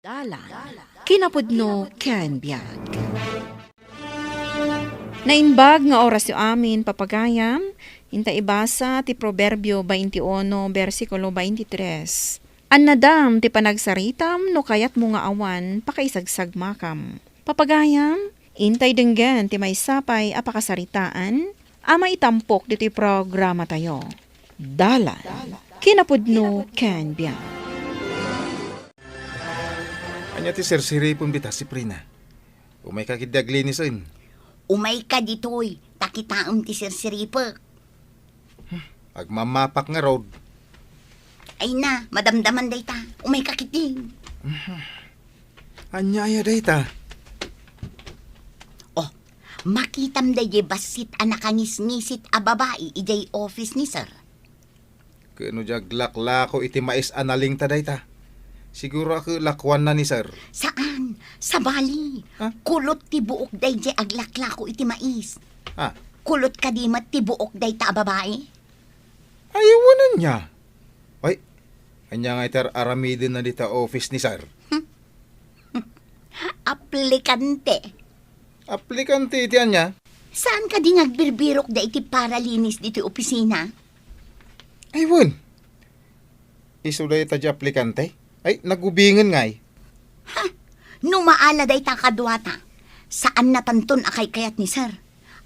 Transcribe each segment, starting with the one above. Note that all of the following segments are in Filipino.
Dalan, kinapudno ken biag. Naimbag nga oras yu amin papagayam, inta ibasa ti Proverbio 21, versikulo 23. Annadam ti panagsaritam no kayat mo nga awan pakaisagsag makam. Papagayam, intay denggan ti may sapay apakasaritaan, ama itampok dito'y programa tayo. Dalan, kinapudno ken biag. Anya ti sirsiri pun bita si Prina. Umay ka kidaglinis oin. Umay ka ditoy, takitaam ti sirsiripa. Agmamapak nga road. Ay na, madamdaman day ta, umay ka kiting. Anya ya day ta. Oh, makitam day basit anak ngis-ngisit a babae ijay office ni sir. Kano jaglaklako iti mais analing ta day ta. Siguro ako lakwan na ni sir. Saan? Sa Bali. Ha? Kulot ti buok day jay aglaklako iti mais. Ha? Kulot kadimat ti buok day ta a babae. Ayawanan niya. Ay, anya nga itar aramidin na dita office ni sir. Aplikante. Aplikante iti anya. Saan ka di nagbirbirok da iti paralinis dito opisina? Aywan. Isuday ta di aplikante. Ay, nagubingan nga eh. Numaala day ta kadwata. Saan natanton akay kayat ni sir?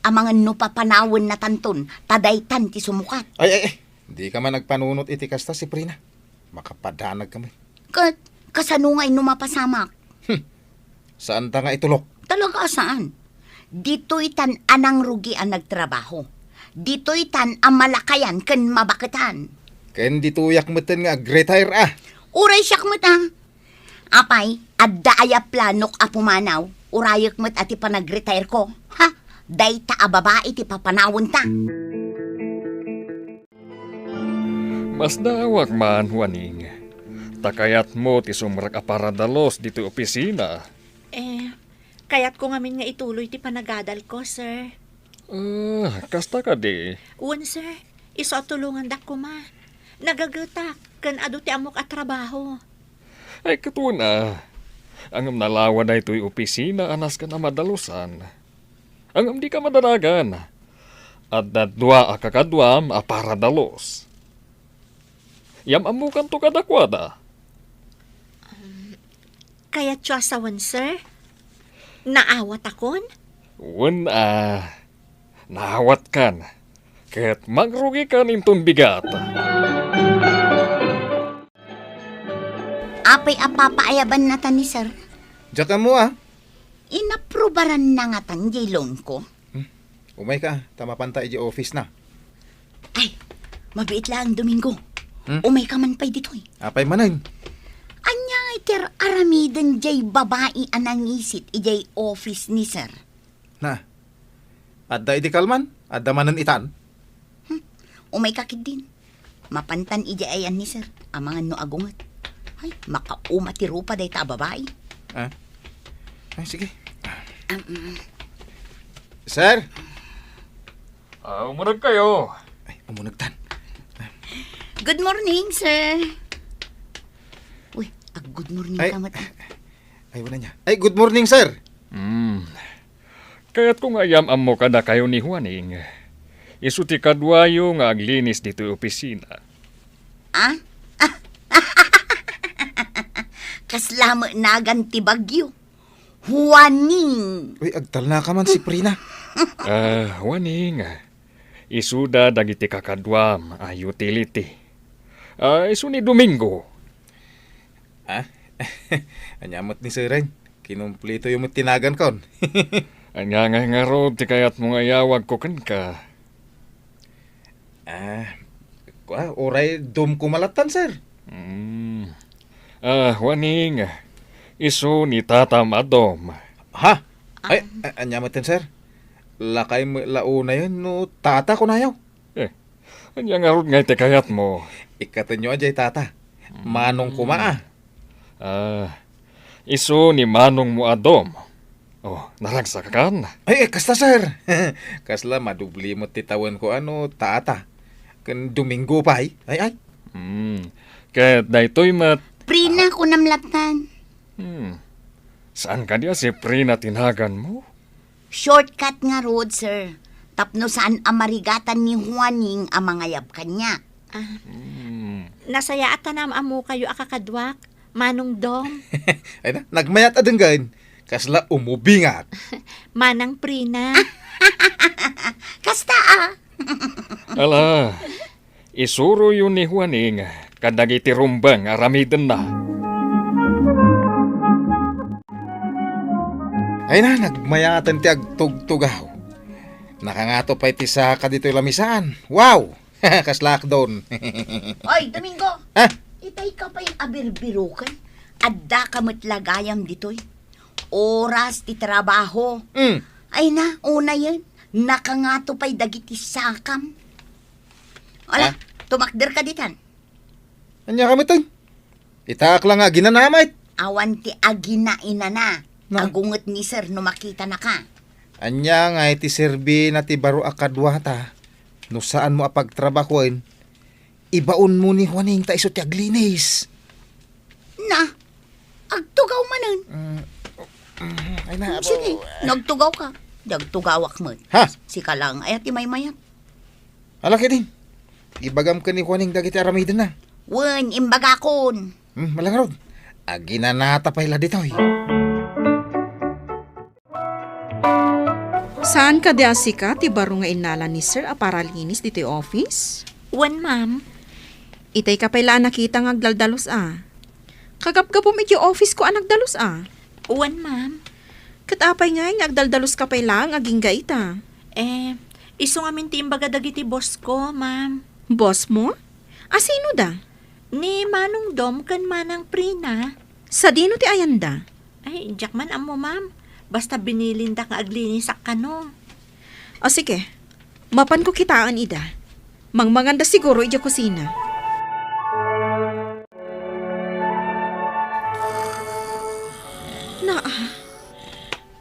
Amangan no papanawon na tanton, tadaytan ti sumukat. Ay. Di ka man nagpanunot iti kasta si Prina. Makapadanag kami. Kasanungay no mapasamak. Saan ta nga itulok? Talaga saan? Dito'y tan anang rugi ang nagtrabaho. Dito'y tan ang malakayan ken mabaketan. Ken dituyak meten nga retire ah. Uray siyak mo ta. Apay, adda aya planok a pumanaw. Urayak mo't ati pa nag-retire ko. Ha? Day ta a babae ti papanawon ta. Mas dawag man, Juaning. Takayat mo ti sumrak aparadalos dito opisina. Kayat ko ngamin nga ituloy ti panagadal ko, sir. Kasta ka di. Uwan, sir. Iso tulungan dak ko ma. Nagagutak, kan ado ti amok at trabaho. Ay katuna. Angam nalawa na ito'y opisina anas ka na madalusan. Angam di ka madaragan. At dadwa kakadwam aparadalos. Yam amukan to kadakwada. Kayat siya asawan, sir. Naawat akon? Naawat kan. Ket magrugi ka nintong bigat. Apay apapaayaban na ta ni sir. Diyan mo ah. Inaprobaran na nga tan jay loan ko. Umay ka, tamapanta iji office na. Ay, mabiit lang Domingo. Umay ka man pa'y dito'y. Apay manan. Anya nga iter aramiden jay babae anangisit ijay office ni sir. Na. Adda iti kalman, adda manan itan. Umay kakid din. Mapantan ijay ayan ni sir. Amangan no agungat. Ay, makauma ti rupa day ta babae. Ay, sige. Sir? Umarag kayo. Ay, umunagtan. Good morning, sir. Uy, good morning Ay. ka mata. Ay, wala niya. Ay, good morning, sir. Kaya't kung ayam mo kada kayo ni Juaning, isuti kadwayo nga aglinis dito opisina. Kaslama nagan ti bagyo. Huwaning. Uy, agtal na ka man si Prina. Juaning, isuda dagiti kakadwam a utility. Isu ni Domingo. Anyamot ni sir rin. Kinumplito yung tinagan kon. Anya nga rod ti kayat mo nga yawag ko kan ka. Oray dum kumalatan, sir. Juaning, isu ni Tata Madom. Ha? Ay, anyamot din, sir. Lakay mo launa yun, no tata ko na yaw. Anya nga rod nga ti kayat mo. Ikatan nyo ajay tata. Manong kumaa. Isu ni Manong mo Adom. Naragsa ka kan? Ay, kasta, sir. Kasla, madubli mo titawan ko tata. Kan Domingo pa ay. Ket daytoy mat Prina ko namlatan. Saan ka diya si Prina tinagan mo? Shortcut nga road, sir. Tapno saan amarigatan ni Juaning ang mga yab kanya. Nasaya at tanam amo kayo akakadwak. Manong Dom, Ay na, nagmayat adenggan. Kasla umubingat. Manang Prina. Kasta Ala, isuro yun ni Juaning kadagiti rumbang aramiden na. Ay na, nagmayatan ti agtugtugaw. Nakangato pa iti sa kadito'y lamisaan. Wow! Kaslak doon. Oy, Domingo! Ah, Itay ka pa yung abirbirukan. Adda ka matlagayam dito'y. Oras ti trabaho. Ay na, una yan. Nakangato pa'y dagiti sakam. Wala, Ah? tumakder ka ditan. anya kami tayo. Itaak lang nga ginanamit. Awan ti aginaina na. Na? Agunget ni sir no makita na ka. Anya nga iti serbi na ti baro akadwata. No saan mo apagtrabahoin, ibaon mo ni Juaning ta iso ti aglinis. Na, agtugaw manan. Ay na, Sige, nagtugaw ka. Dagtugawak mo. Ha? Sika lang, ayat imaymayat. Alaki din. Ibagam ka ni Juaning dagiti aramiden na. Wen, imbagakon. Malangarod. Aginanata pa ila ditoy. Saan ka diya sika ti baro nga inala ni sir a para linis dito'y office? Wan, ma'am. Itay ka pala nakita nga agdaldalos Kagapgapom iti office ko nagdalos Wan, ma'am. Katapay nga yung agdaldalos ka pala ang aging gaita. Iso nga minti imbaga dagiti boss ko, ma'am. Boss mo? Sino da? Ni Manong Dom kan Manang Prina. Sa dino ti ayanda? Ay, jak man amo, ma'am. Basta binilinda nga aglinis ak kano. Sige, mapan ko kitaan ida. Mangmanganda siguro ija kusina.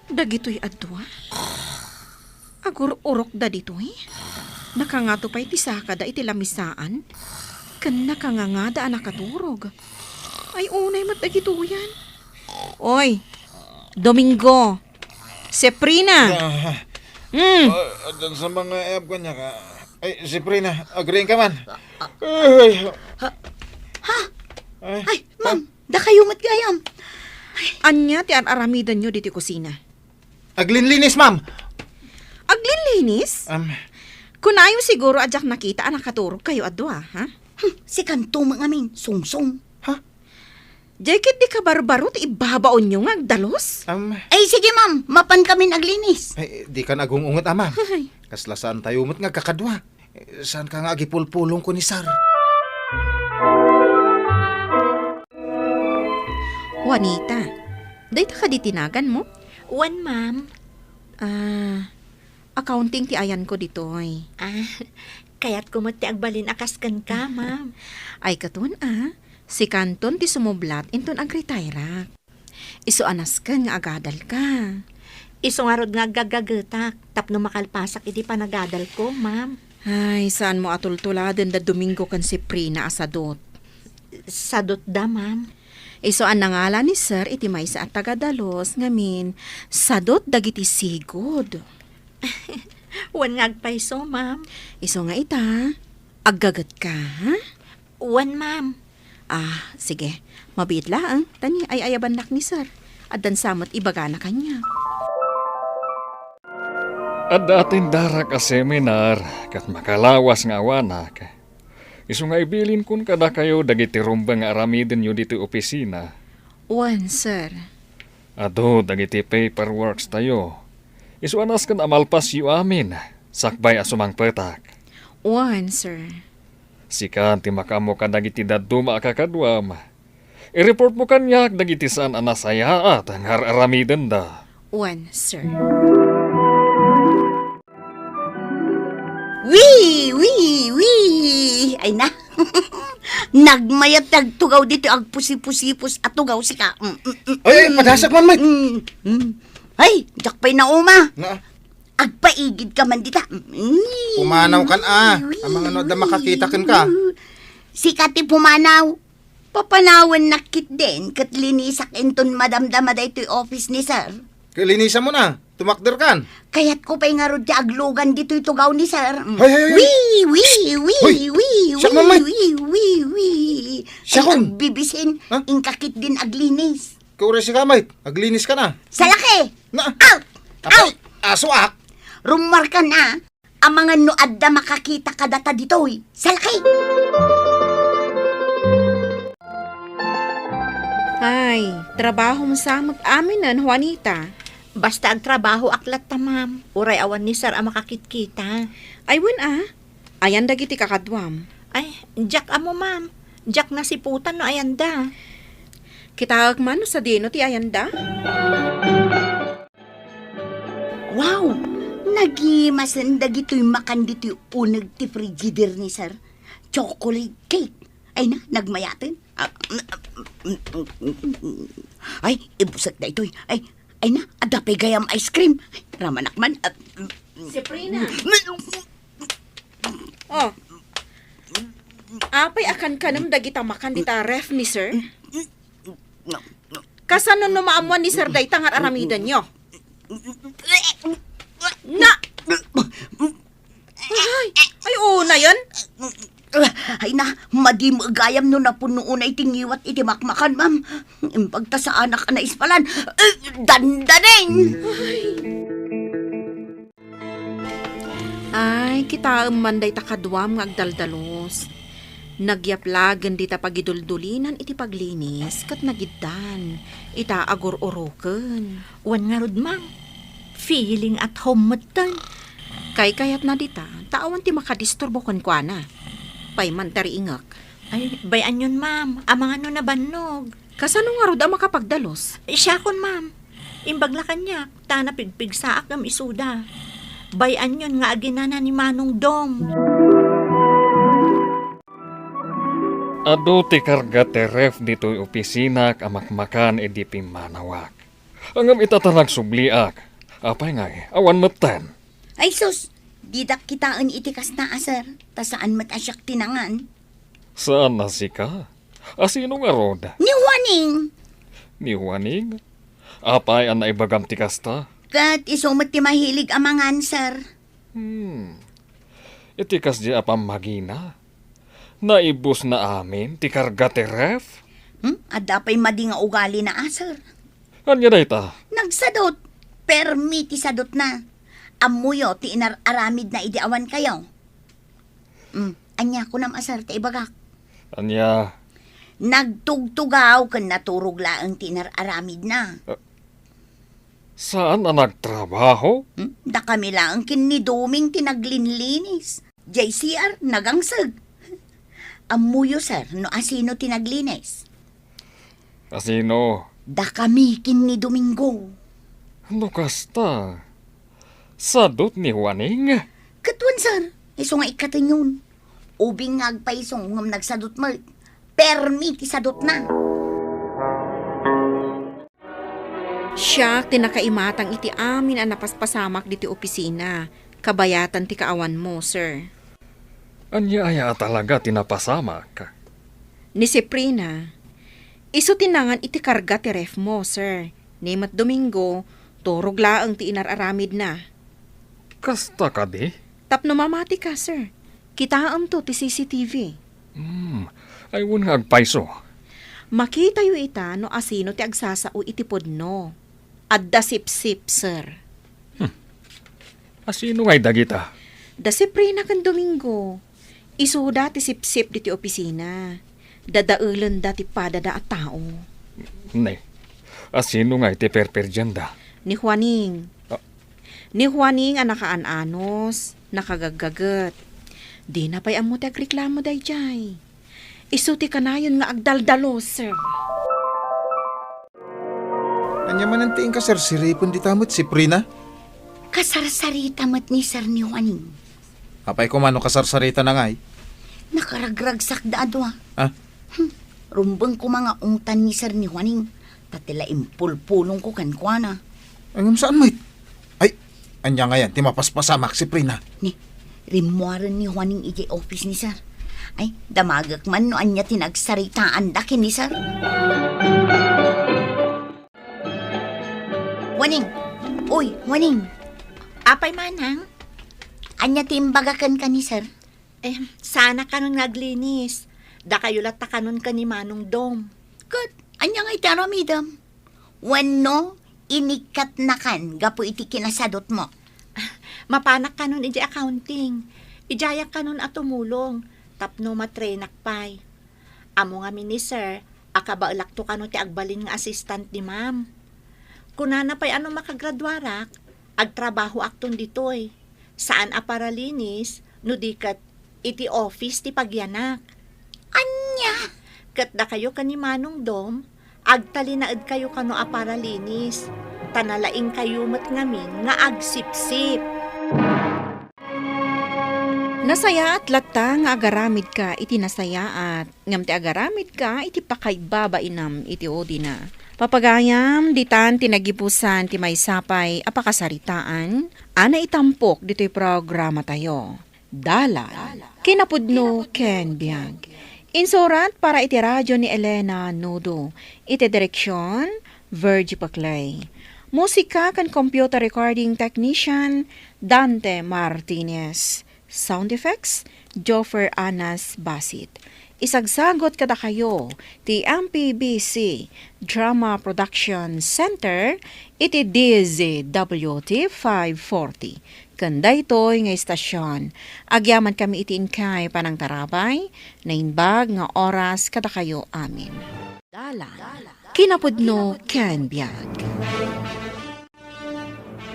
Dagito'y adwa. Agur-urok da dito'y. Nakangato pa iti saka da iti lamisaan. Kan nakangangada nakaturog. Ay unay mat dagito yan. Oy, Domingo. Seprina. Adan sa mga eab ko niya ka. Ay, si Prina, agreeing ka man. Ay, ma'am, da kayo matgayam. Anya ti aramidan nyo diti kusina. Aglinlinis, ma'am. Aglinlinis? Kunayo siguro adyak nakita nakaturog kayo adwa, ha? Si kanto mga amin, sungsong. Jacket di ka barbaro ti ibabaon nyo nga agdalos? Ay, sige ma'am, mapan kami naglinis. Ay, di ka nagungungot, ma'am. Ay, Kasla saan tayo mo't nga kakadwa. Saan ka nga agipulpulong ko ni Sar? Juanita, dayta ka di tinagan mo? Wan, ma'am. Accounting ti ayan ko ditoy. Kaya't kumati agbalin akaskan ka, ma'am. Ay katun si Kanton ti sumublat inton agretayrak. Iso anas ka nga agadal ka. Iso nga rod nga gagagetak. Tapno makalpasak iti panagadal ko, ma'am. Ay, saan mo atultuladen da Domingo kan si Prina asadot. Sadot da, ma'am. Iso an nangala ni Sir iti maysa at tagadalos ngamin sadot dagiti sigod. Wan nga agpaiso, ma'am. Iso nga ita, aggagat ka, ha? Wan, ma'am. Sige. Mabit lang. Tani ay ayabanak ni Sir. At dan samot ibaga na kanya. At dating dara ka seminar, kat makalawas nga awanak. Iso nga ibilin kun kada kayo dagiti rumbang nga aramiden nyo dito opisina. One, Sir. Ado, dagiti paperworks tayo. Iso anas kan amalpas yu amin. Sakbay asumang petak. One, Sir. Sikan ti makamo ka dagiti daduma akakadwam. I-report mo kanyak dagiti saan anasaya at ang aramiden da. One, Sir. Wee! Ay na. Nagmayat nagtugaw dito ag pusipusipus at tugaw si ka. Ay, padasag man, Mike. Ay, jakpay na uma. Na, Agpaigid ka man dita. pumanaw kan Ang mga no da makakita kan ka. Si Kati pumanaw. Papanawan nakit din kat linisak inton madamdama da ito'y office ni sir. Kalinisan mo na. Tumakder kan. Kaya't ko pa'y nga ron ti aglugan dito'y tugaw ni sir. Hay, hay, hay. Wee, wee, Hoy, wee, wee, siya, mamay. wee, wee, wee. Siya, Ay, kon. agbibisin, Ha? ingkakit din aglinis. Kaure si kamay. Aglinis ka na. Sa laki! Na. Out! Apay, aso ak. Rumar ka na, ang mga nuad na makakita ka data dito'y. Sa laki! Ay, trabaho mo sa mag-aminan, Juanita. Basta ang trabaho aklat ta, ma'am. Uray awan ni sir ang makakitkita. Ay, ayan dagiti kakadwam. Ay, Jack amo, ma'am. Jack na siputan no ayanda. Kitawag man sa dino ti ayanda. Wow! Nagimasan dagito'y makan dito'y unag ti frigider ni sir. Chocolate cake. Ay na, nagmayatin. Ay, ibusak na ito'y. Ay na, adapay gayam ice cream. Ay, ramanakman. Si Prina. Oh. Apay akan kanam dagita makan dita ref ni sir. Kasano no maamuan ni sir day tangar aramidan nyo? Na! Ay, una yan. Ay na, madi magayam no na puno na itingiwat itimakmakan, ma'am. Impagta sa anak na ispalan. Dandaning! Ay, kita manday takadwam ng agdaldalos. Nagyaplagan di ta pagiduldulinan iti paglinis kat nagiddan. Ita agor-oroken. Wan nga rod, ma'am. Feeling at home matan. Kay kayat na dita, taawan ti makadisturbo kon kwa na. Pay man tari ingak. Ay, bayan yun, ma'am. Amang ano na bannog. Kasano nga rod ang makapagdalos? Siya kon, ma'am. Imbagla kanya, tana pigpig sa akam isuda. Bayan yun nga aginana ni Manong Dom. Ado ti karga ti ref dito'y opisina kamakmakan edi pimanawak. Angam itatanag subliak. Apay nga awan matan. Ay sus, didak kitaan itikas na asar. Ta saan matasyak tinangan? Saan na si ka? Asino nga rod? Ni Juaning! Ni Juaning? Apay ang naibagam ti kasta? Kat isumat ti mahilig amangan, sir. Itikas di apam magina. Naibus na amin ti karga ti ref? Ada pa'y madi nga ugali na asar. Anya day ta? Nagsadot. Permi ti sadot na. Amuyo ti inararamid na idiawan kayo. Anya ko nam asar ti ibagak. Anya? Nagtugtugaw kan naturog laang ti inararamid na. Saan na nagtrabaho? Da kami lang kiniduming tinaglinlinis. JCR, nagangsag. Amuyo, sir, no asino tinaglinis. Asino? Da kami kin ni Domingo. Ano kasta? Sadot ni Juaning? Katuan, sir, iso nga ikatin yun. Ubing nga agpaisong ngam nagsadot mo. Permi ti sadot na. Siya tinakaimatang iti amin ang napaspasamak diti opisina. Kabayatan ti kaawan mo, sir. Anya aya talaga tinapasamak. Ni si Prina, iso tinangan iti karga ti ref mo, sir. Nimat Domingo, turog laang ti inararamid na. Kasta ka di? Tapno mamati ka, sir. Kitaam to ti CCTV. Ay nga agpaiso. Makita yu ita no asino ti agsasao iti podno. Adda sip-sip, sir. Asino nga'y dagita? Da si Prina kan Domingo. Isuda ti sip-sip diti opisina. Dadaulan dati padada at tao. Ne, asino nga'y ti perperjanda? Ni Juaning. Ni Juaning ang nakaananos, nakagagagat. Di na pa'y amo ti agreklamo day jay. Isuti ka na yun nga agdaldalos, sir. Anya man ang tiin ka, sir. Siripon di tamot si Prina. Kasarsarita mat ni sir ni Juaning. Apay ko mano kasarsarita na ngay. Nakaragragsak da adwa. Ah? Rumbang ko mga ungtan ni sir ni Juaning. Tatila impulpulong ko kankwana. Angam saan, mate? Ay, anya nga yan. Timapaspasamak si Prina. Ni, rimuaran ni Juaning iti office ni sir. Ay, damagak man no anya tinagsaritaan da kini sir. Waning. Uy, waning. Apay manang? Anya timbagakan ka ni sir. Sana kanon ngaglinis. Da kayo lata kanon ka ni Manong Dom. Kat, anya nga itaramidam. Wano, inikat na kan, gapo iti kinasadot mo. Mapanak kanon iti accounting. Ijayak kanon at tumulong. Tapno matrenak pay. Amo nga mini sir, akabaulak to kanon ti agbalin nga assistant ni ma'am. Kunana pay ano makagradwarak, agtrabaho akton ditoy. Saan aparalinis, no dikat iti office ti pagyanak. Anya? Kat da kayo kani Manong Dom, agtalinaed kayo kano aparalinis. Tanalaing kayo mat ngamin nga agsipsip. Nasaya at lata nga agaramid ka iti nasayaat. Ngam ti agaramid ka iti pakaybaba inam iti odina. Papagayam, ditan tinagipusan ti maysapay apakasaritaan, ana itampok dito'y programa tayo. Dalan, kinapudno ken biag. Insurat para iti radyo ni Elena Nudo. Iti direksyon, Virgie Paclay. Musika kan computer recording technician, Dante Martinez. Sound effects, Joffer Anas Basit. Isagsagot kada kayo, ti MPBC Drama Production Center, iti DZWT 540. Kanda ito'y nga istasyon. Agyaman kami iti inkay panang tarabay, na inbag nga oras kada kayo amin. Dalan, kinapudno ken biag.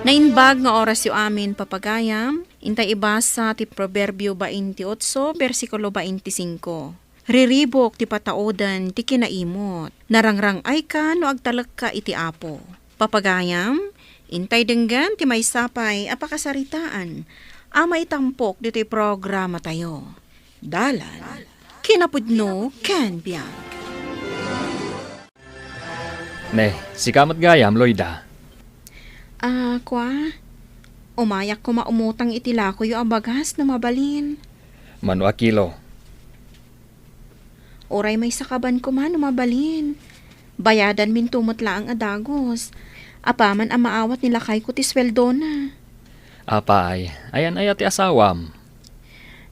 Nainbag nga oras yu amin papagayam, intay ibasa ti Proverbio 28, versikulo 25. Riribok ti pataodan ti kinaimot, narangrang ay ka no agtalak ka iti apo. Papagayam, intay denggan ti maysapay apakasaritaan, ama itampok dito'y programa tayo. Dalan, kinapudno ken biag. Ne, si kamat gayam, Loida. Kwa, umayak ko maumutang itilako yu abagas na mabalin. Mano a kilo. Oray may sakaban ko man mabalin. Bayadan min tumutla ang adagos. Apaman ang maawat nila kay ko ti sweldo na. Apay, ayan ay ati asawam.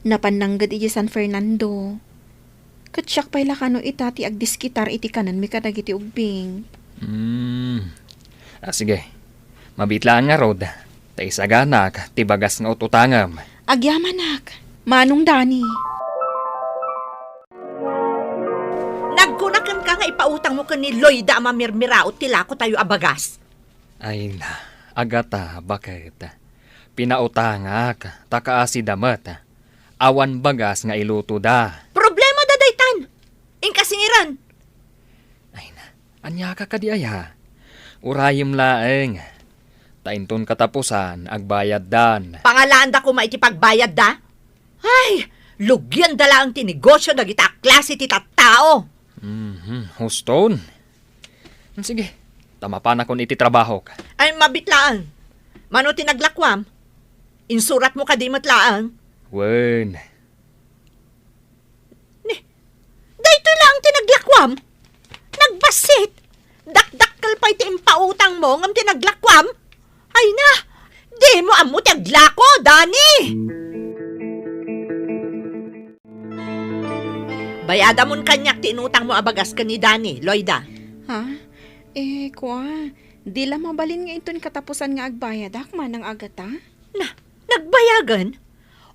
Napananggad iti San Fernando. Katsyak pa'y lakano itati agdiskitar iti kanan mi kadagiti ugbing. Sige. Mabitlaan nga rod. Ta isaganak, tibagas nga ututangam. Agyamanak, Manong Dani. Nagkunakan ka nga ipautang mo ka ni Loida mamirmiraot tilako tayo abagas. Ay na, agata, bakit? Pinautangak, takaasi damat. Awan bagas nga iluto da. Problema dadaytan. Ingkasingiran. Ay na, anya ka kadi aya. Urayim laeng. Tainton katapusan, agbayad dan. Pangalaan da ko maitipagbayad da? Ay, lugyan dala ang tinegosyo na gita klase ti tattao. Huston. Sige, tama pa na kung iti trabaho ka. Ay, mabitlaan. Mano tinaglakwam? Insurat mo ka di matlaan? Wen, Dahito lang tinaglakwam. Nagbasit. Dakdakkel pa iti impautang mo ngam tinaglakwam. Ay na, di mo amo taglako, Dani! Bayada mon kanyak tinutang mo abagas ka ni Dani, Loida. Ha? Kwa, di lang mabalin nga iton katapusan nga agbayad akman ng agata? Na, nagbayagan?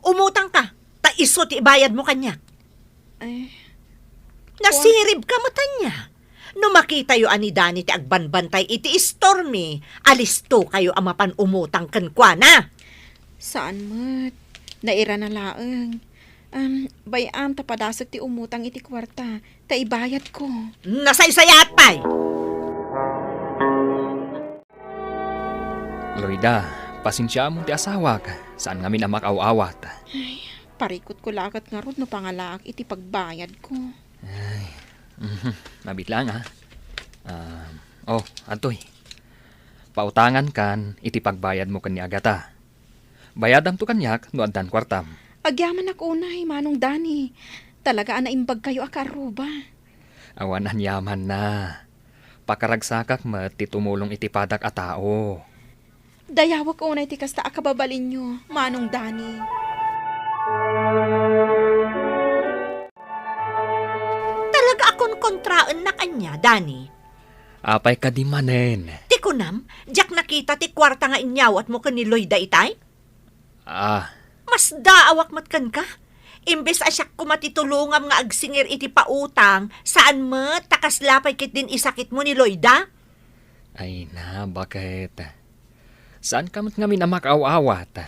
Umutang ka, ta iso ti ibayad mo kanyak. Nasirib ka mata niya. No makita yo ani Dani ti agbanbantay iti Stormy, alisto kayo amapan umutang kankwana. Saan mat? Naira na laeng. Bayam tapadasag ti umutang iti kwarta, ta ibayad ko. Nasaysayat pay! Loida, pasensya mo ti asawa ka. Saan nga minamakaw-awat? Parikot ko lakat nga rod no pangalaak iti pagbayad ko. Mabit lang ha. Antoy. Pautangan kan, iti pagbayad mo kanya agata. Bayadam to kanyak, no andan kwartam. Agyaman ako unay, Manong Dani. Talaga naimbag kayo akaruba. Awan ang yaman na. Pakaragsakak mat ti tumulong iti padak a tao. Dayawak unay ti kasta akababalin nyo, Manong Dani. Talaga akong kontraan na kanya, Dani. Apay ka di manen. Ti kunam, jak nakita ti kwarta nga inyawat mo ni Lloyd itay? Ah, Mas daawak mat kan ka. Imbes asyak ko matitulungam nga agsingir iti pautang, saan mat takaslapay kit din isakit mo ni Lloyda? ay na, bakit? Saan ka mat nga minamakawawat?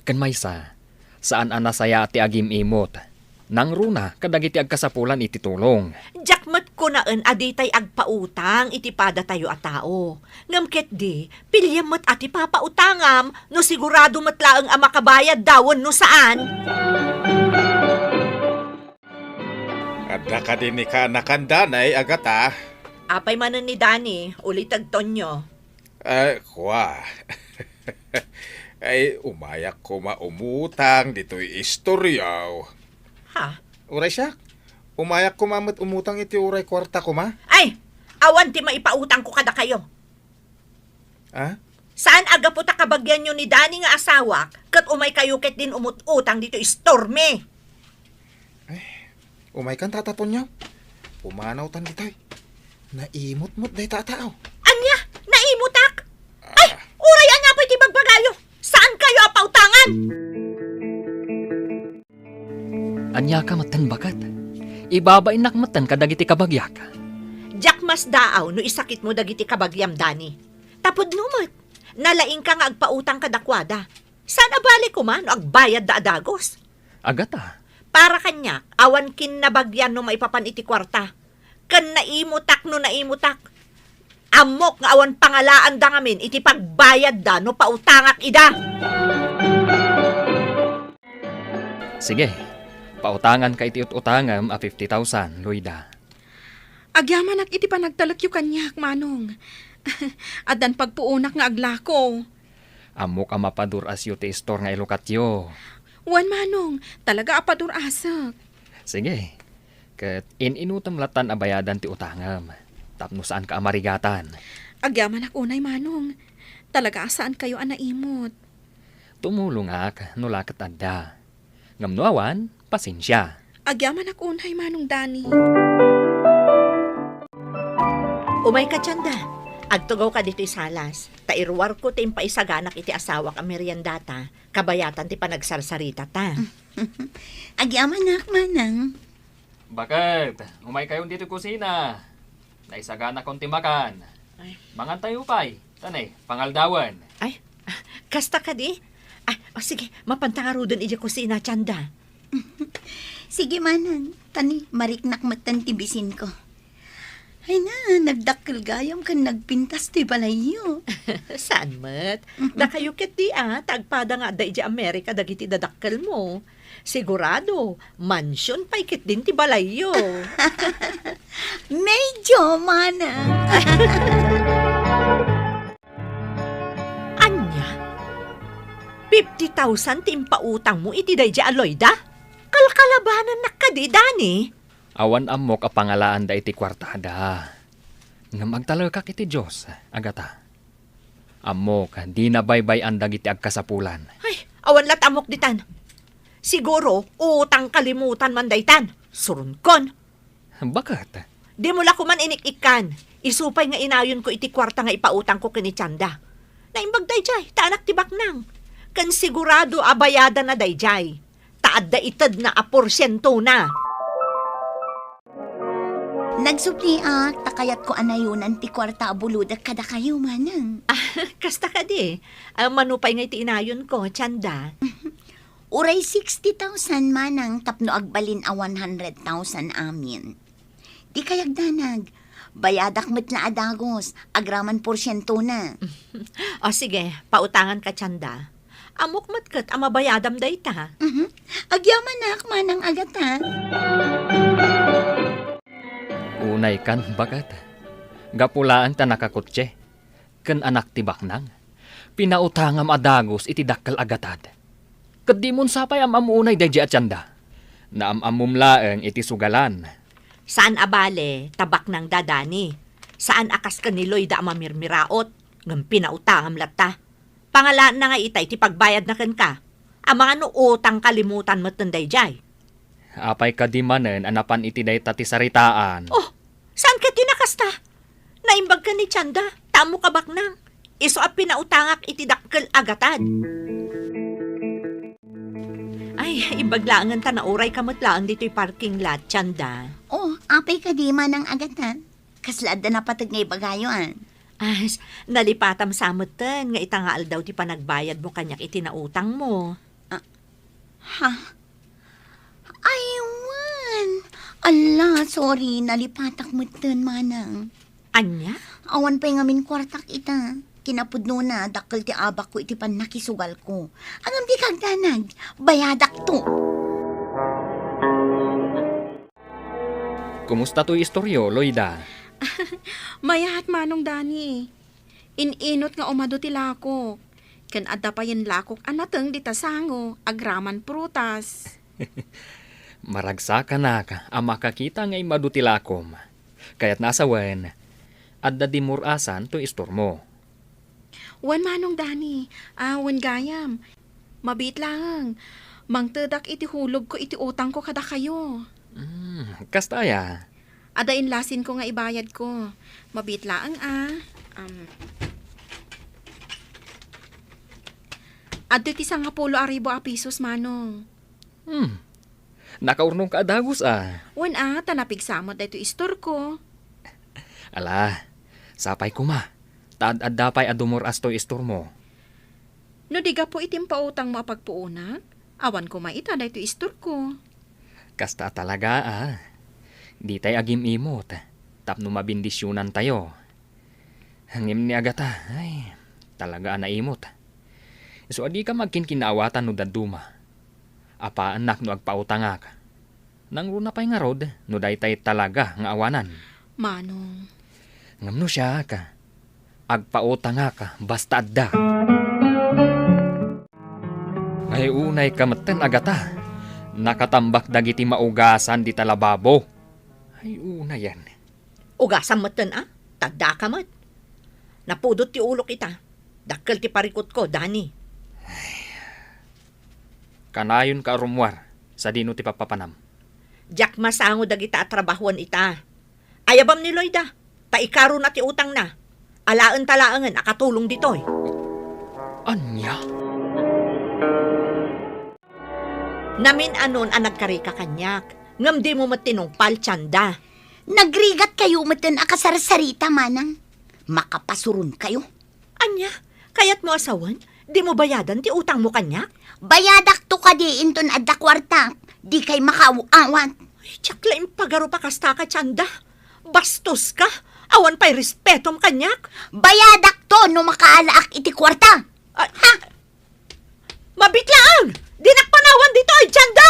Kan maysa, saan anasaya ti agim imot? Nang runa, kadagiti agkasapulan iti tulong. Jakmat ko naan aditay agpautang iti pada tayo a tao. Ngamket di, pilyam mat ati papautangam, no sigurado matlaang ang makabayad dawon no saan. Adda ka din ni ka nakandanay agata. Apay manan ni Dani, ulit agtonyo. Ay, kwa. Ay, umayak ko maumutang dito'y istoryaw. Ha? Uray siya. Umayak ko mamat umutang iti uray kwarta ko ma. Ay, awan ti maipautang ko kada kayo. Ah? Saan aga po takabagyan nyo ni Dani nga asawa, kat umay kayo ket din umututang dito istorme. Umay kan tatapon niyo. Pumanaw tan ditay. Naimot-mot day tatao. Anya, naimutak? Ay, uray anya po iti bagbagayo. Saan kayo apautangan? Anya ka matan bakat? Ibabain nakmatan kadagiti kabagyak. Jak mas daaw no isakit mo dagiti kabagyam Dani. Tapod numat, nalaing ka nga agpautang kadakwada. Saan abalik ko man no agbayad da adagos? Agata, Para kanya, awan kin nabagyan no maipapan iti kwarta. Kan naimutak no naimutak. Amok nga awan pangalaan da ngamin iti pagbayad da no pautangak ida. sige. Pautangan ka iti utangam a 50,000, Lloyda. Agyaman ak iti panagtalakyo kanyak, Manong. Adan pagpuunak nga aglako. Amok ang mapadur asyo ti store nga ilokatyo. Wan, Manong, talaga apadur asak. Sige. Kat inutam latan abayadan ti utangam. Tapno saan ka amarigatan. Agyaman ak unay, Manong. Talaga asaan kayo anaimot. Tumulong ak, nulakat adda. Ngamnuawan, pasensya. Agyaman ak unay, Manong Dani. Umay ka tiyanda. Agtugaw ka dito'y salas. Tairwar ko ti impaisaganak iti asawa ka meriendata. Kabayatan ti panagsarsarita ta. Agyaman na manang. Bakit? Umay kayo dito kusina. Naisagana kong timakan. Ay. Mangan tayo pa'y. Tanay, pangaldawan. Ay, kasta ka di? Ay, sige, mapantangarudon iti kusina, tiyanda. Sige manang, tani mariknak matan tibisin ko. Ay na, nagdakkel gayam kan nagpintas ti balayo. Saan mat? Da kayo ket di tagpada nga da iti Amerika dagiti dadakkel mo. Sigurado, mansyon pa'y ket din ti balayo. Medyo manang. Anya? 50,000 ti impautang mo iti day di Lloyda? Kalkalabanan na ka di, Dani. Awan amok a pangalaan da iti kwartada. Nga magtalakak iti Diyos, agata. Amok, di na baybay ang dagiti agkasapulan. Ay, awan lat amok ditan. Siguro, utang kalimutan man daytan. Surunkon. Bakit? Di mo la ko man inik-ikan. Isupay nga inayon ko iti kwarta nga ipautang ko kini Tiyanda. Naimbag dayjay, taanak tibak nang. Kan sigurado abayada na dayjay. Taad da itad na a porsyento na. Nagsupli takayat ko anayunan ti kwarta abuludak kada kayo manang. Kasta ka di. Manupay nga iti inayon ko, Tiyanda. Uray 60,000 manang tapno agbalin a 100,000 amin. Di kayag danag. Bayadak met na adagos, agraman porsyento na. O sige, pautangan ka, Tiyanda. Amok matkat amabayadam dayta. Agyaman na manang agata. Unay kan, bakit? Gapulaan ta nakakutse. Kan anak tibak nang. Pinautangam adagos iti dakkal agatad. Kadimon sapay amamunay day di atyanda. Naamamumlaeng iti sugalan. Saan abale, tabak ng dadani. Saan akas ka niloy da mamirmiraot, ngam pinautangam lata. Pangalaan na nga itay, ti pagbayad na kan ka. Ang mga utang kalimutan mo tunday jay. Apay kadimanen anapan iti day tati saritaan. Oh, saan ka tinakasta? Naimbag ka ni Chanda, tamo ka baknang. Iso a pinautangak iti dakkel agatan. Ay, imbaglaangan ta na oray kamutlaan dito'y parking lot, Chanda. Oh, apay ka di man ang agatan. Kaslad na napatag nga ibagayon. Ay, nalipatam samutan nga itangaal daw ti panagbayad mo kanyak itinautang mo. Ha? Aywan. Ala, sorry, nalipatak mo tan manang. Anya? Awan pa ngamin kwartak ita. Kinapudno na, dakkel ti abak ko iti pan nakisugal ko. Angam di kagdanag, bayadak to. Kumusta to'y istoryo, Loida? Mayahat manong Dani. Ininot nga umado ti lakok. Ken adda pa yan lakok anateng di tasango, agraman prutas. Maragsa ka na ka, ang makakita ngay madutilakom. Kaya't nasawen, adda di murasan to istor mo. Wan manong Dani, wan gayam. Mabit lang. Mangtedak iti hulog ko iti utang ko kada kayo. Kastaya, Ada inlasin ko nga ibayad ko. Mabit lang Adto ti 10,000 a pisos manong. nakaurnong ka adagos Wan tanapig samot dayto istor ko. Ala, sapay kuma. Taad dapay adumuras to istor mo. No diga po itim pautang mo apagpuunak, awan ko maita dayto istor ko. Kasta talaga Di tay agim imot. Tapno mabindisyonan tayo. Hangim ni agata. Ay, talaga na imot. So adi ka magkinkinawatan no daduma. Apa anak no agpautangak. Nang runa pa'y nga rod, no daytay talaga nga awanan. Manong, Ngam no siya ka. Agpautangak basta adda. Ay unay kameten agata. Nakatambak dagiti maugasan di talababo. Ay una yan. Ugasam mo tan, Tadda ka mat. Napudot ti ulo kita. Dakkel ti parikot ko, Dani. Kanayon ka rumwar sa dino ti papapanam. Jack masango dagita at trabahuan ita. Ayabam ni Loida. Taikaro na ti utang na. Alaan talaangan akatulong ditoy. Anya? Namin anon ang nagkarika kanyak. Ngam di mo matinungpal, Chanda. Nagrigat kayo matan akasarsarita manang. Makapasurun kayo. Anya, kayat mo asawan? Di mo bayadan ti utang mo kanyak? Bayadak to ka di inton adda kwarta. Di kay makauawan. Ay, tiyakla pagaro pa kasta ka, Chanda. Bastos ka. Awan pa'y respetom kanyak. Bayadak to no makaalaak iti kwarta. Ha? Mabitlaang! Dinakpanawan dito ay Chanda!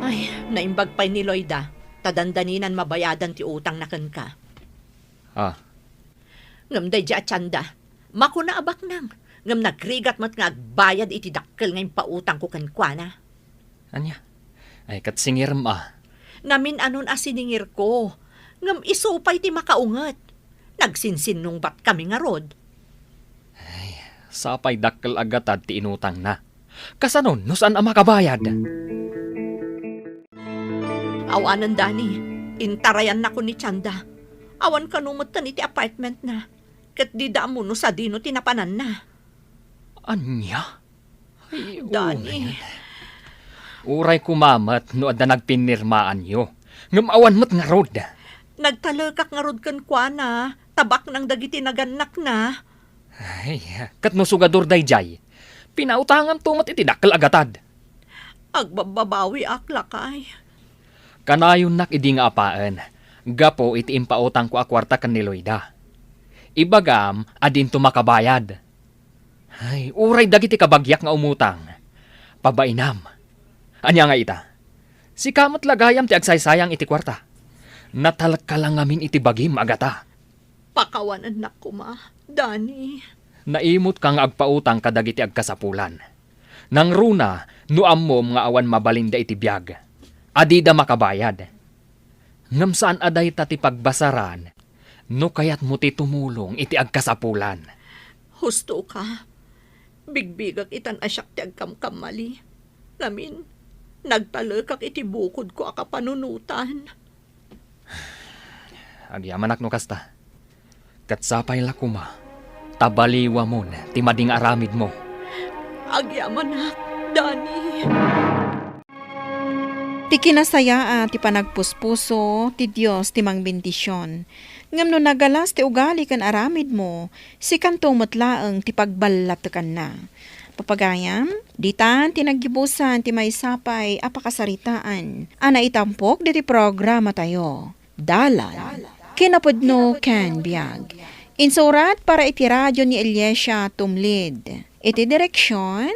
Ay, naimbag pa'y ni Loida. Tadandaninan mabayadan ti utang na kan ka. Ngam day di Chanda. Mako na abak nang. Ngam nagrigat mat nga agbayad iti dakkel ngayon pautang ko kan kwa na. Anya? Ay katsingirm Namin anon asiningir ko. Ngam isupay ti makaungat. Nagsinsinong bat kami nga rod. Sapay dakkel agatad ti inutang na. Kasanon, no saan ang makabayad? Awanan Dani, intarayan na ko ni Chanda. Awan kanumutan iti apartment na. Kat di da mo no sa dino tinapanan na. Anya? Ay, Dani. Uray kumamat no adda nagpinirmaan yo. Ngamawan mo't nga rod. Nagtalakak nga rod kan kwa na. Tabak ng dagiti naganak na. Ay, kat no sugador dayjay. Pinautangan tumat iti dakkel agatad. Agbababawi akla kay. Kanayon nak idi nga apaan. Gapo iti impautang ko akwarta kan ni Loida. Ibagam adin makabayad. Ay, uray dagiti kabagyak nga umutang. Pabainam. Anya nga ita. Si kamat lagayam ti agsaysayang iti kwarta. Natalak ka lang ngamin iti bagim agata. Pakawanan na kuma, Dani. Naimot kang agpautang kadagiti agkasapulan. Nang runa, Nuam mo nga awan mabalinda iti biyag. Adida makabayad. Ngam saan aday tati pagbasaran, no kayat mo ti tumulong iti agkasapulan. Husto ka. Bigbigak itan asyak ti agkamkamali. Lamin, nagtalekak iti bukod ko akapanunutan. Agyamanak no kasta. Katsapay la kuma. Tabaliwa mo na ti mading aramid mo. Agyaman Dani. Ti kinasaya ti panagpuspuso, ti Diyos ti mangbendisyon. Ngam no nagalas ti ugali kan aramid mo, si kanto matlaeng ti pagbalatakan na. Papagayam, ditan tinaggibusan ti may sapay apakasaritaan. Ana itampok di ti programa tayo. Dalan. Kinapudno ken biag. Insurat para iti radyo ni Eliesha Tumlid. Iti direksyon,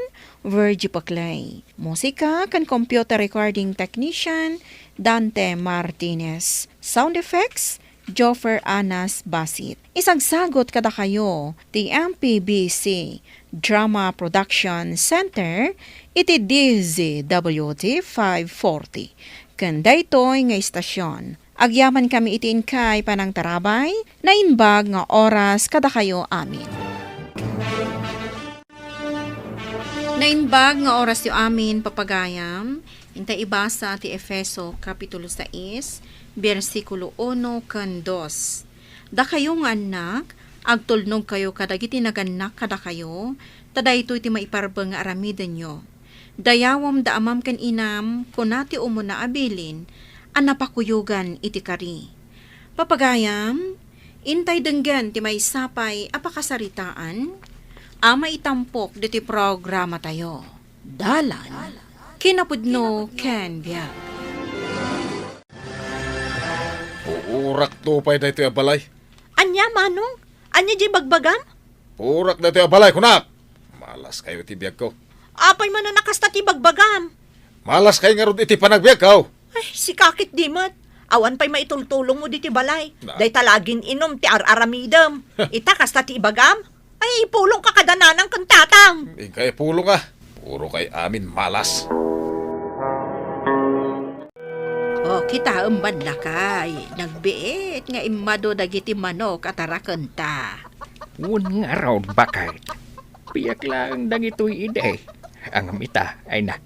Virgie Paclay. Musika kan computer recording technician, Dante Martinez. Sound effects, Joffer Anas Basit. Isagsagot kada kayo, ti MPBC Drama Production Center, iti DZWT 540. Kanda ito'y nga istasyon. Agyaman kami itiin kay panang tarabay, na inbag nga oras kada kayo amin. Nainbag nga oras yu amin papagayam, intay ibasa ti Efeso Kapitulo 6, versikulo 1 kan 2. Da kayo nga anak, agtulnog kayo kadagiti naganak kada kayo, taday ito iti maiparbang nga aramiden nyo. Dayawam da amam kan inam, kunati umuna abilin, anapakuyugan iti kari. Papagayam, intay denggan ti may sapay apakasaritaan, ama itampok diti programa tayo. Dalan. Kinapudno ken biag. Purak to pa'y na ito yung balay. Anya, Manong? Anya di bagbagam? Purak na ito yung balay, kunak. Malas kayo iti biyag ko. Apay man na nakasta ti bagbagam. Malas kayo nga ron iti panagbiag ko. Ay, si kakit di mat. Awan pa'y maitultulong mo di ti balay. Na. Day talagin inom ti araramidam. Ita kasta ti ibagam. Ay, ipulong ka kadananang kantatang. Kay pulo nga. Puro kay amin malas. O, kita umban na kay. Nagbiit nga imado dagiti manok at arakanta. Un nga raw bakit. Piyak lang dagitoy ide. Ang mita ay na.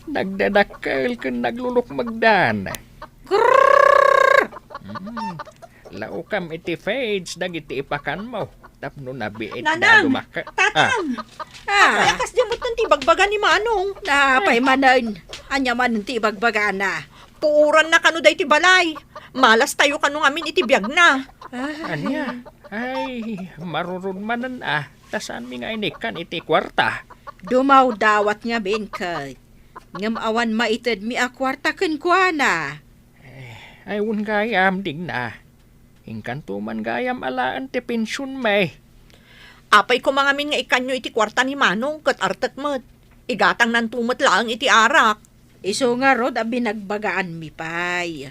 Nagdadakkel kan naglulok magdan. Laukam iti fades dagiti ipakan mo. Tapno na biit na Nanang! lumaka. Tatang! Ay, akas di mo ti bagbaga ni Manong. Napay manan. Anya man ti bagbagana. Puuran na kano day ti balay. Malas tayo kano amin iti biyag na. Anya? Ay, marurun manan Tasan mi nga inikan iti kwarta. Dumaw dawat nga ben kay. Ngam awan maited mi akwarta ken kuana. Ay, un gayam ding na. Ingkanto man gayam alaan ti pensyon may. Apay ko mga min nga ikanyo iti kwarta ni Manong kat artek met. Igatang nan tumet lang iti arak. Iso nga rod abi nagbagaan mi pay.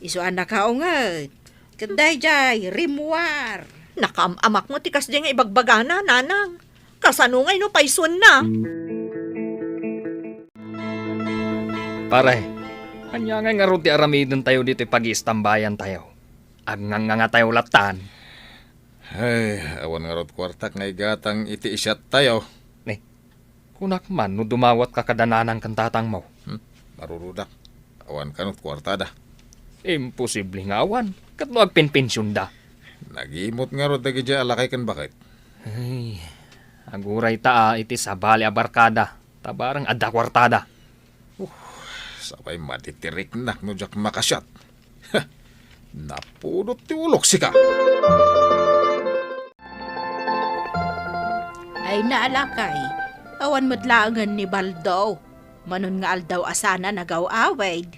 Iso anak ka unget. Kaday jay rimuar. Nakamamak mo tikas di nga ibagbagana, Nanang. Kasano ngay no paisun na. Pare, anya nga ron ti aramidon tayo dito pag-istambayan tayo. Ang nga tayo latan. Ay, awan nga ron kwartak nga igatang iti isyat tayo. Kunak man no dumawat ka kadananang kantatang mo. Marurudak. Awan ka no kwartada. Imposible nga awan. Katno agpinpensyon da. Nagimot nga ron dagi dya alakay kan bakit. Ay, aguray taa iti sabali abarkada. Tabarang adda kwartada. Sabay matitirik na no jak makasyat. Napudot ti ulok sika. Ay naalakay. Awan madlaangan ni Baldo. Manon nga aldaw asana nagaw-awid.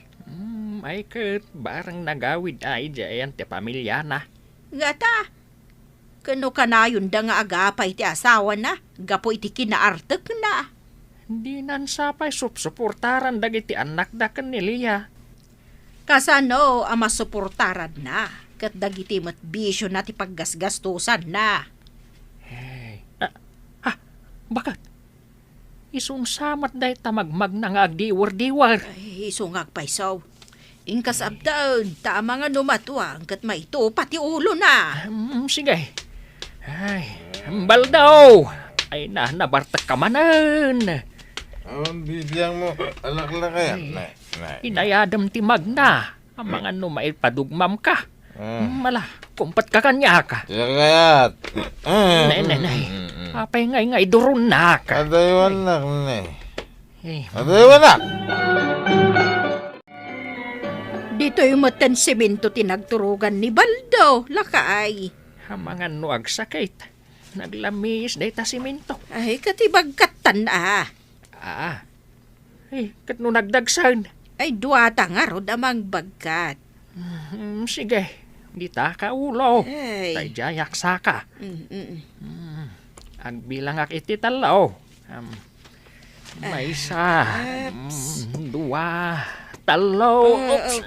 Ay kat, barang nagawid ay dyan ti pamilya na. Gata. Kano kanayon da nga agapay ti asawa na. Gapo iti kinaartek na. Hindi nan sapay supsuportaran dagiti anak da kaniliya. Kasano ang masuportaran na. Kat dagiti matbisyo na ti paggasgastusan na. Bakit? Isong samat day tamagmag na nga agdiwar-diwar. Ay, sungag pa isaw. Ingkas abdaon, tama nga numatwang kat maito pati ulo na. Sige. Ay, baldaw. Ay nabartak ka manan. Ang bibiyang mo, alak lang kaya. Nay. Inayadam timag na. Ang mga numait padugmam ka. Mala, kumpat ka kanya ka. Kayat. Nay. Apay ngay durun na ka. Adaywan nak, nay. Eh, Adaywan nak. Dito yung matan semento tinagturugan ni Baldo, lakay. ang mga nuag sakit. Naglamis day ta simento. Ay, katibag katan Kat no nagdagsan. Ay, duwata nga rod amang bagkat. Sige, di ta ka ulo. Ay. Tay jayak saka. Mm. Ang bilang ak iti talaw. May isa. Dua. Talo. Oops.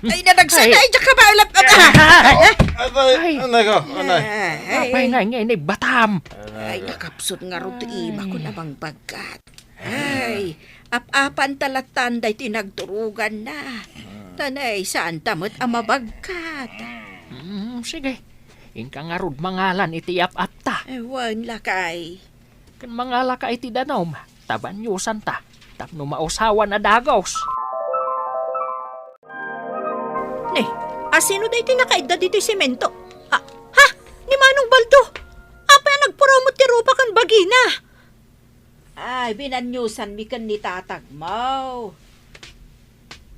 Ay, nadagsan na, ay, ka ba ulat ka Ay. Anay ko, anay. Apay nga ni batam. Ay, nakapsot nga rod iba ko namang bagkat. Ay, apan talatan day tinagturugan na. Tanay, saan tamot ang mabagkat? Sige. Ingka nga rod mangalan iti ap-ap ta. Ewan lakay. Kan mangala ka iti danom. Tabanyusan ta. Tapno mausawan na dagos. Sino day tinakaida dito semento? Ha? Ni Manong Baldo? Apa ang nagpuromot ti rupa kan bagina? Ay, binanyusan mi kan ni tatag mo.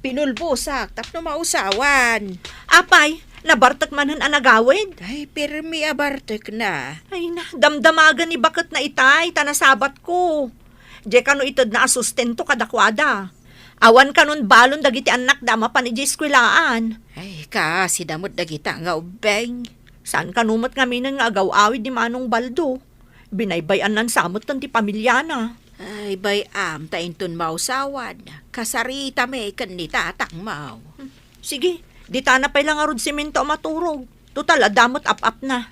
Pinulbusak, tapno mausawan. Apay, nabartak manan ang nagawid? Ay, pirmi abartek na. Ay na, damdamagan ni bakit na itay, tanasabat ko. Di kano itod na asustento kadakwada. Awan kanon balon dagiti anak dama pa ni Jeskwilaan. Ay, kasi damot dagita nga ubeng. Saan kanumat kami nga agaw-awid ni Manong Baldo? Binaybayan nan samot tan ti pamilya na. Ay, bayam, tainton mausawan. Kasarita may kan ni tatang mau. Sige, di tana pa lang arod simento maturog. Total, adamot ap-ap na.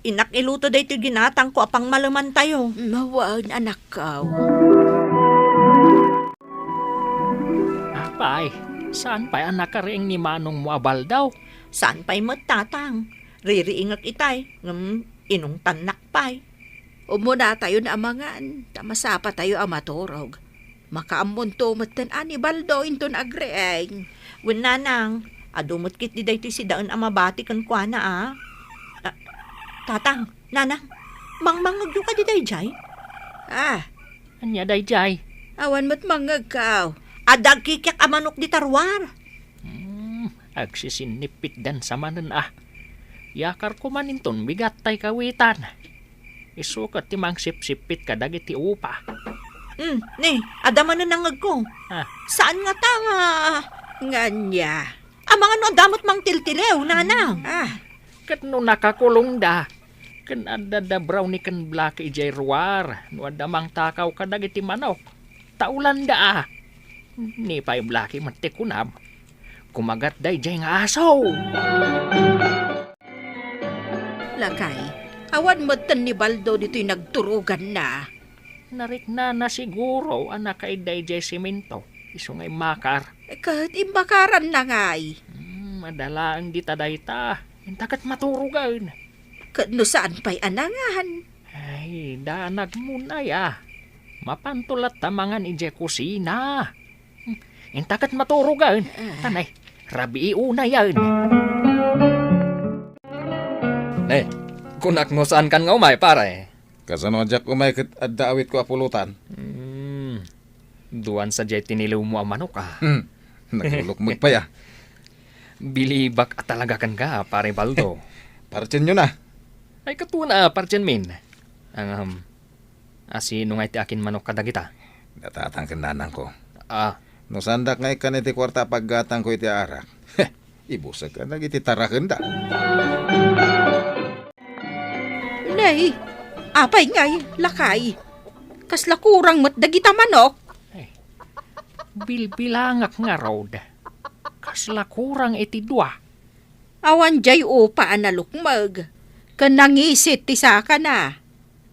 Inak iluto day ti ginatang ko apang malaman tayo. Mawaan, anak ko. Apay, saan pa ang nakariing ni Manong Muabal daw? Saan pa'y matatang? Ririingak itay, inong tanak pa'y. Umuna tayo na amangan. Tamasapa tayo amaturog. Makaamon to matan ani Baldo inton agreeng. Nanang, adumot kit di dayti si daan amabati kan kwa na Tatang, nanang, mangmangag ka di day jay? Anya day jay. Awan mo't mangagaw. Adag kikyak amanok di tarwar. Agsisinipit dan sa manan Yakar ko maninton bigat tay kawitan. Isukat timang sip-sipit ka dagiti upa. Ni, adaman na nangag ko. Saan nga tanga? Nganya. Mga no damot mang tiltilew, nanang. Kat no nakakulong da. Kan adada braw ni kan blaki ijay ruwar. No adamang takaw ka dagiti manok. Taulan da Ni pa'y blaki matikunab. Kumagat day jay nga aso. Lakay, awan mo't ni Baldo dito'y nagturugan na. Narik na siguro anak kay day jay simento. Iso nga'y makar. Kahit imbakaran na nga'y. Madala ang ditadayta. Intakat maturugan. Kano saan pa'y anangan? Ay, danag muna ya. Mapantulat tamangan ije kusina. Intakat maturugan. Tanay, rabi iuna yan. Kunak no saan kan nga umay, pare? Kasano ajak umay kat adda awit ko apulutan. Duan sa jay tiniliw mo ang manok Nagulok mo pa ya. Bilibak at talaga kan ka, pare Baldo. Parchen nyo na. Ay katuna, parchen min. Ang asino nga iti akin manok kadagita. Natatang kandanang ko. No sandak nga ikan iti kwarta paggatang ko iti arak. Ibusag ka na iti tarakan da. Nay, apay nga'y, lakay. Kasla kurang mo't dagita manok. Bilbilangak nga road. Kasla kurang iti dua. Awan jay upa analukmag. Kanangisit ti saka na.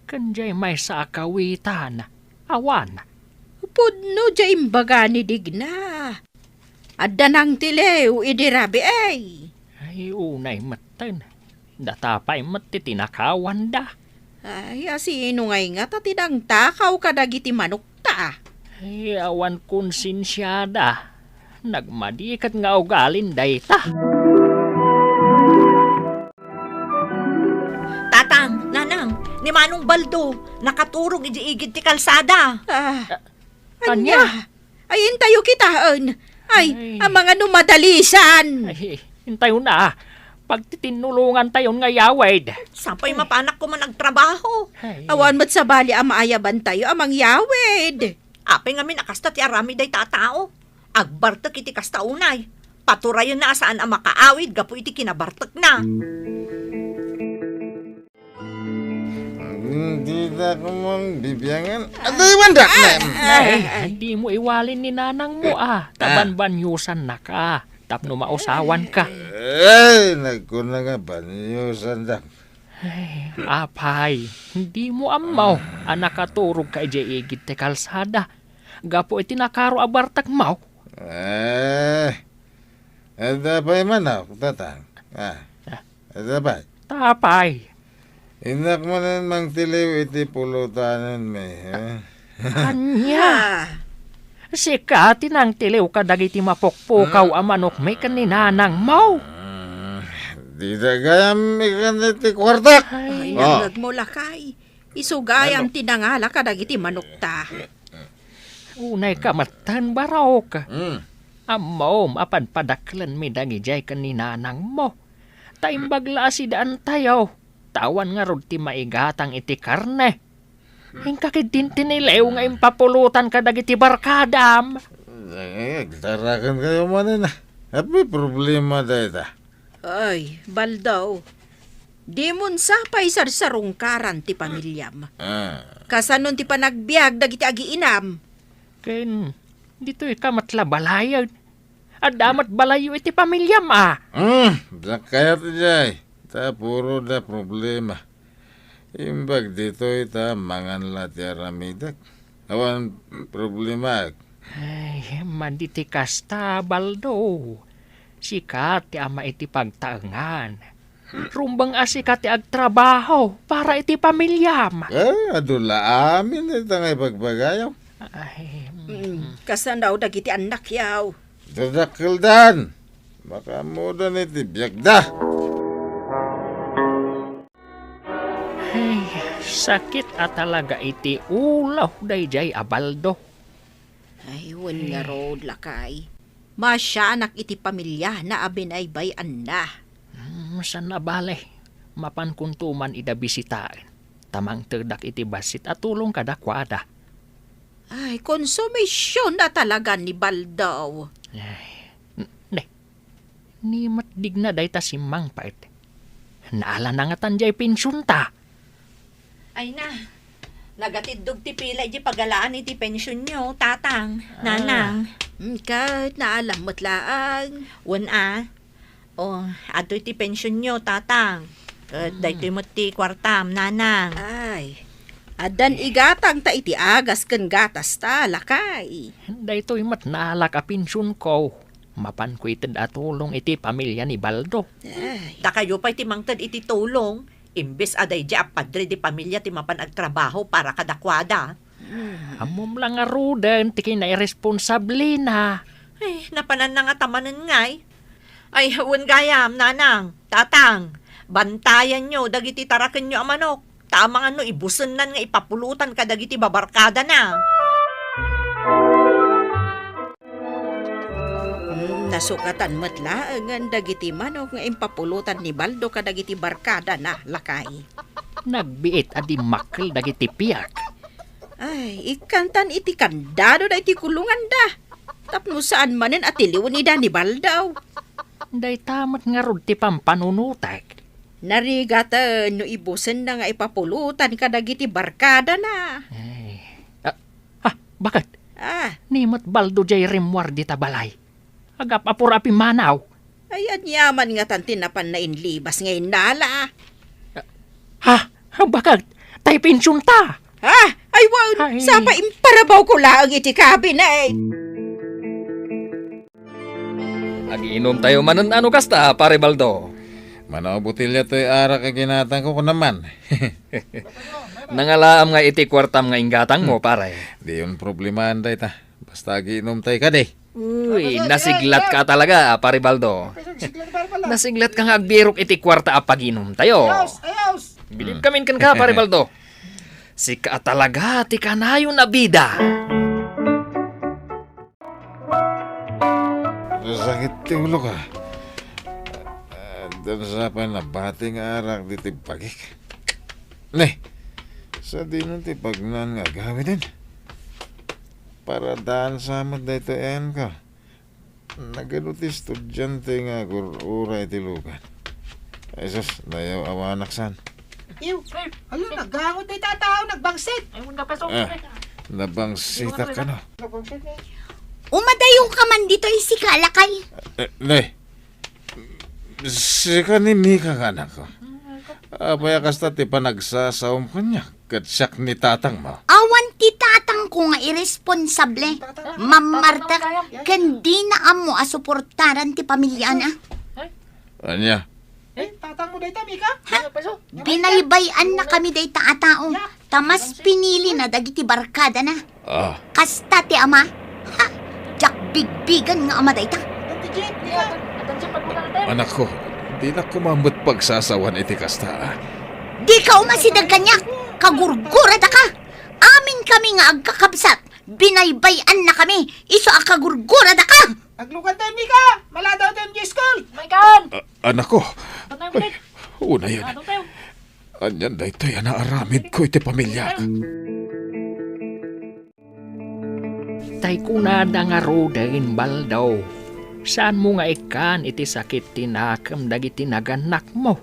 Kanjay may sa akawitan. Awan. Pudno dya imbaga ni Digna. Adda nang tilew, idirabi ay. Ay, unay matan. Datapay matitinakawan da. Ay, asino ngay nga tatinang takaw kadagiti manok ta. Ay, awan konsensyada. Nagmadikat nga ugalin dayta. Tatang, nanang, ni Manong Baldo, nakaturog iji-igid ti kalsada. Kanya? Ay, intayo kitaan. Ay, Ay. ang mga numadalisan. Ay, hintayo na. Pagtitinulungan tayo nga yawid. Sampay mapanak ko man nagtrabaho. Ay, Awan mo't sa bali ang maayaban tayo amang yawid. Apay nga min akasta ti arami day tatao. Agbartek iti kasta unay. Paturayon na saan ang makaawid, gapo iti kinabartek na. Hindi na ko mong bibiyangan. Aday, wanda! ay, hindi mo iwalin ni nanang mo Taban-banyusan na ka. Tapno mausawan ka. Ay, nagkuna nga ba niyo sandang? Ay, apay, hindi mo amaw. Nakaturog ka iji-igid ti kalsada. Gapo iti nakaro abartak maw. Ada pa man ako, tatang. Ada pa. Tapay. Inak mo na mang tiliw iti pulutanan may. Kanya. Sika, tinang tiliw ka dagiti mapukpukaw ang manok may kaninanang maw. Di na gayam ikan iti kwartak. Ay, Oh. nangag mo lakay. Isugayam tinangala kadagiti manok ta. Unay ka matan barok. Hmm. Amaw, apan padaklan mi dagijay kaninanang mo. Taimbagla si daan tayo. Tawan nga rod ti maigatang iti karne. Hingkakid din tinilew nga impapulutan ka dagiti barkadam. Tarakan kayo man na. Happy problema dahil ta. Ay, baldaw. Di mon sapay sarsarungkaran ti pamilyam. Kasanon ti panagbiag dagiti agiinam. Ken, dito ikamatla balayan. At damat balayo iti pamilyam Kaya ti jay. Ta puro da problema. Imbag dito ita mangan lati aramidak. Awan problema. Ay, manditi kasta, Baldo. Sikat ti ama iti pagtaengan. Rumbang asikat ti agtrabaho para iti pamilyam. Adula amin ita ngay pagbagayaw. Ay, Kasan daw dagiti anak yaw. Dadakil dan. Baka muda iti biyagda. ay, sakit at talaga iti ulaw dayjay Baldo. Ay, wen nga road lakay. Masyanak iti pamilya na abin ay bayan na. San na bale, mapan kuntuman ida bisitain. Tamang terdak iti basit at tulong kadakwada. Ay, konsumisyon na talaga ni Baldaw. Ay, ni matdig na day ta simang pait. Naala na nga tanjay pensyunta. Ay na, nagatidog ti pila iti pagalaan iti pensyon nyo, tatang, nanang. Kahit naalam mo't laang. Ato iti pensyon nyo, tatang. Dahito mo ti kwartam, nanang. Ay, adan igatang ta iti agas ken gatas ta, lakay. Daytoy mat naalak a pensyon ko. Mapan ko itid atulong iti pamilya ni Baldo. Ay, Da kayo pa iti mangtad iti tulong. Imbes aday di apadre di pamilya ti mapan agtrabaho para kadakwada. Amom lang nga ruden, ti kinairesponsable na. Ay, napanan na nga tamanan ngay. Ay, huwag gayam, nanang, tatang. Bantayan nyo, dagiti tarakan nyo ang manok. Tamang ibusan nan nga ipapulutan ka dagiti babarkada na. Nasukatan mo't laang ang dagiti manok nga impapulutan ni Baldo kadagiti barkada na, lakay. Nagbiit adi makkel dagiti piyak. Ay, ikantan iti kandado da iti kulungan da. Tapno saan manen atiliw ni da ni Baldaw. Day tamat nga rod ti pampanunutek. Narigatan no ibusen na nga ipapulutan kadagiti barkada na. Ay. Bakit? Nimot Baldo jay rimwar di tabalay. Agap apurapi manaw. Ay, anyaman nga tantinapan na inlibas ngayon nala. Bakit? Tay pensyon ta. Ay, aywan, Ay. sa pa imparabaw ko laang iti cabinet. Agiinom tayo manan ano kasta, pare Baldo. Manaw butilya to'y ara ka ginatang ko naman. Nangalaam nga iti kwartam nga inggatang mo, pare. Di yun problemahan day ta. Basta giinom tayo ka day. Uy, nasiglat ka talaga, pare Baldo. Nasiglat ka nga agbirok iti kwarta a paginom tayo. Bilib kamin kan ka, pare Baldo. Si ka talaga, ti kanayo na bida. Sakit ti ulo ka. Dan sa pa na bating arak di ti pagik. Ne, sa di nun ti pagnan nga gawin din. Para daan sa amat da ito yan ka. Nagano ti estudyante nga uray ti lugan. Ay sus, dayaw awanak san. Alo, naggangot na itatao, nagbangsit. Nabang sita ka na. Umadayong ka man dito si Kalakay. Ne, si kanimi ka anak ko. Apaya kasta ti panagsasaom ko niya. Katsak ni tatang mo. Awan ti tatang ko nga irresponsable. Mamarta, kandi na amo asuportaran ti pamilya na. Anya, Tatang mo dahi ta, Mika? Binaybayan na kami day taatao. Tamas pinili na dagiti barkada na. Kasta ti ama. Ha! Jak bigbigan nga ama day ta. anak ko, di na kumambot pagsasawan iti kasta. Di ka umasidag kanyak. Kagurgurada ka. Amin kami nga agkakabsat. Binaybayan na kami. Iso akagurgurada ka. Aglugan tayo, Mika! Mala daw tayo yung school! Anak ko, ay, una yan. Anyan da ito yan naaramid ko iti pamilya. Tay kunada nga rodain Baldo. Saan mo nga ikan iti sakit tinakam dagiti naganak mo?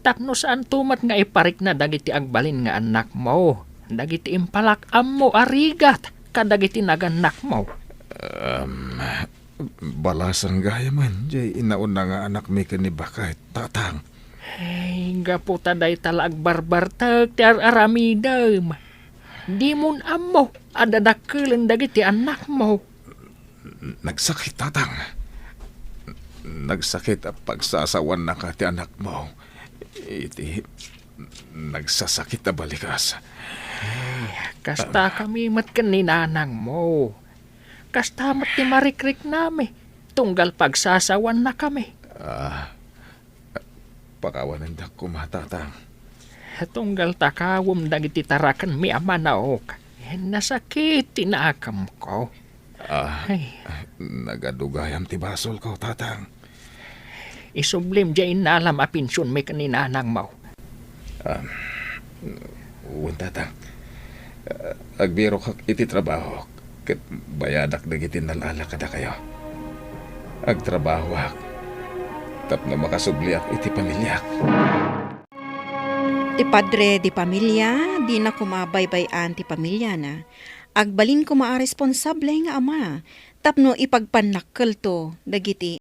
Tapno saan tumat nga iparik na dagiti agbalin nga anak mo? Dagiti impalakam mo arigat kadagiti naganak mo. Balasan gaya man, jay inauna nga anak mi kanibakay, tatang. Ay, gaputa day talag barbartag ti aramidam. Di mon amo, adadakulan dagiti anak mo. Nagsakit, tatang. Nagsakit ang pagsasawan na ka ti anak mo. Iti, nagsasakit na balikas. Kasta kami mat kaninanang mo. Kasta mat ti marikrik nami. Tunggal pagsasawan na kami. Pakawanan da kumatatang. Tunggal takawom dagiti tarakan mi amanaok. Nasakit tinakam ko. Ay, Nagadugayam ti basol ko, tatang. isublim dyan inalam apinsyon may kaninanang mo. Uwan, tatang. Agbiro kak iti trabaho. Kat bayadak dagiti nalala kada kayo. Agtrabaho ak. Tapno makasubliak iti pamilyak. Ti padre di pamilya, di na kumabaybayan ti pamilya na. Agbalin ko maa responsable nga ama, tapno ipagpanakkel to, dagiti